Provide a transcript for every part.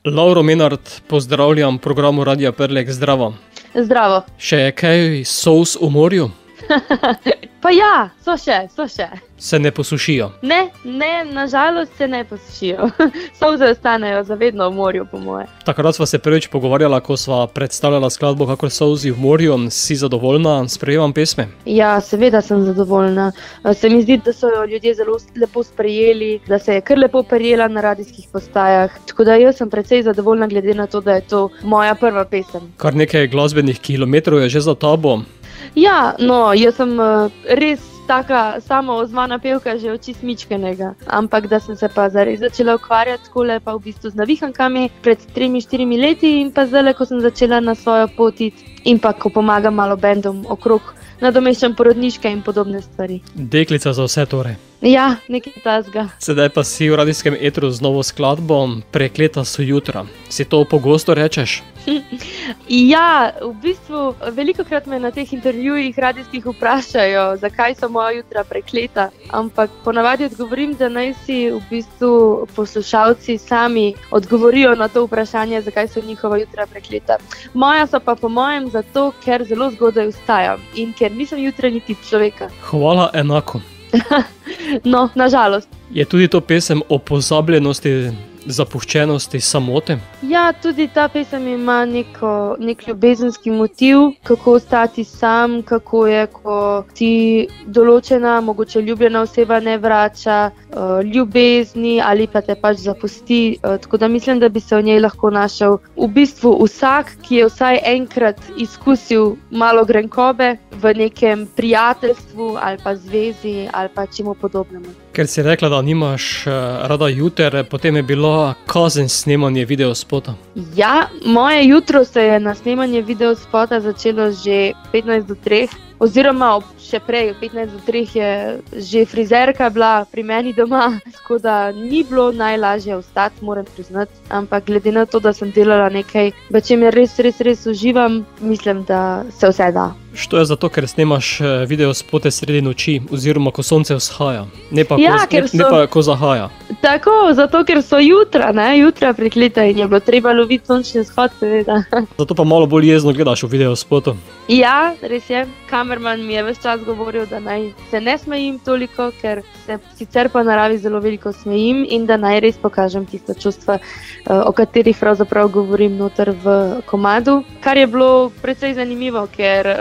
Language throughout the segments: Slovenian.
Lauro Menart, pozdravljam v programu Radia Prlek, zdravo. Zdravo. Še je kaj solz v morju? Pa ja, so še. Se ne posušijo? Ne, nažalost se ne posušijo. Solze ostanejo zavedno v morju, po moje. Takrat sva se prvič pogovarjala, ko sva predstavljala skladbo Kakor solzi v morju. Si zadovoljna s sprejemanjem pesmi? Ja, seveda sem zadovoljna. Se mi zdi, da so jo ljudje zelo lepo sprejeli, da se je kar lepo prijela na radijskih postajah. Tako da jaz sem precej zadovoljna glede na to, da je to moja prva pesem. Kar nekaj glasbenih kilometrov je že za tabo. Ja, no, jaz sem res taka samozvana pevka že od čistmičkenega. Ampak da sem se pa zares začela ukvarjati takole pa v bistvu z navihankami pred 3-4 leti in pa zdaj, ko sem začela na svojo pot iti in pa ko pomagam malo bendom okrog, nadomeščam porodniške in podobne stvari. Deklica za vse torej. Ja, nekaj tazga. Sedaj pa si v radijskem etru z novo skladbo Prekleta so jutra. Si to pogosto rečeš? Ja, v bistvu velikokrat me na teh intervjujih radijskih vprašajo, zakaj so moja jutra prekleta, ampak ponavadi odgovorim, da naj si v bistvu poslušalci sami odgovorijo na to vprašanje, zakaj so njihova jutra prekleta. Moja so pa po mojem zato, ker zelo zgodaj vstajam in ker nisem jutranji tip človeka. Hvala, enako. No, nažalost. Je tudi to pesem o pozabljenosti, zapuščenosti, samote? Ja, tudi ta pesem ima nek ljubezenski motiv, kako ostati sam, kako je, ko ti določena, mogoče ljubljena oseba ne vrača ljubezni ali pa te pač zapusti. Tako da mislim, da bi se v njej lahko našel v bistvu vsak, ki je vsaj enkrat izkusil malo grenkobe v nekem prijateljstvu ali pa zvezi ali pa čemu podobnemu. Ker si rekla, da nimaš rada juter, potem je bilo kazen snemanje videospota. Ja, moje jutro se je na snemanje videospota začelo že 15:03, oziroma še prej, 15:03 je že frizerka bila pri meni doma, tako da ni bilo najlažje vstati, moram priznati, ampak glede na to, da sem delala nekaj, v čemer res uživam, mislim, da se vse da. Što je zato, ker snemaš videospote sredi noči, oziroma ko sonce vzhaja, ne pa ko zahaja? Tako, zato ker so jutra prekleta in je bilo treba loviti sončni vzhod, seveda. Zato pa malo bolj jezno gledaš v videospotu. Ja, res je. Kamerman mi je ves čas govoril, da naj se ne smejim toliko, ker se sicer po naravi zelo veliko smejim in da naj res pokažem tiste čustva, o katerih pravzaprav govorim noter v komadu. Kar je bilo precej zanimivo, ker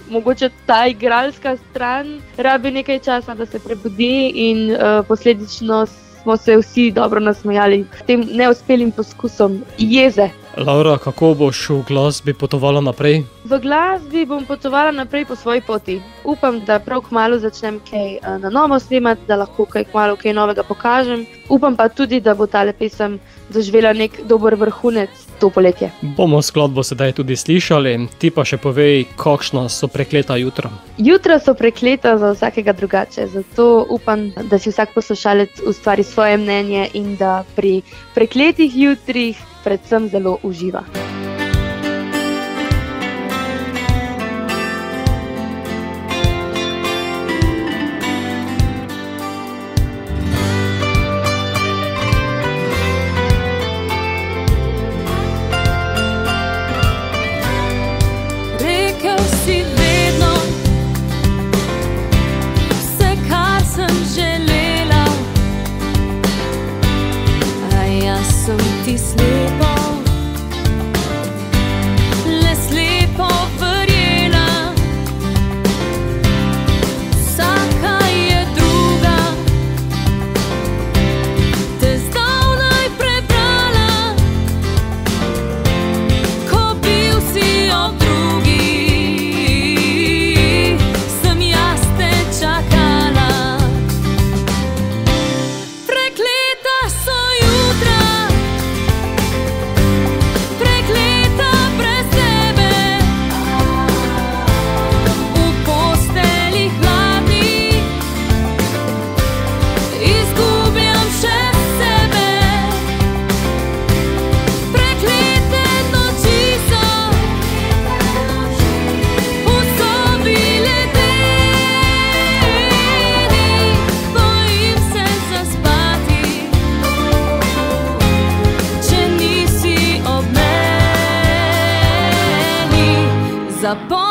mogoče ta igralska stran rabi nekaj časa, da se prebudi in posledično smo se vsi dobro nasmejali tem neuspelim poskusom jeze. Laura, kako boš v glasbi potovala naprej? V glasbi bom potovala naprej po svoji poti. Upam, da prav kmalu začnem kaj na novo snemati, da lahko kmalu kaj novega pokažem. Upam pa tudi, da bo tale pesem doživela nek dober vrhunec to poletje. Bomo skladbo sedaj tudi slišali, ti pa še povej, kakšna so prekleta jutra. Jutra so prekleta za vsakega drugače, zato upam, da si vsak poslušalec ustvari svoje mnenje in da pri prekletih jutrih predvsem zelo uživa. Rekel si vedno vse, kar sem želela, a jaz sem ti slepo zapomnila.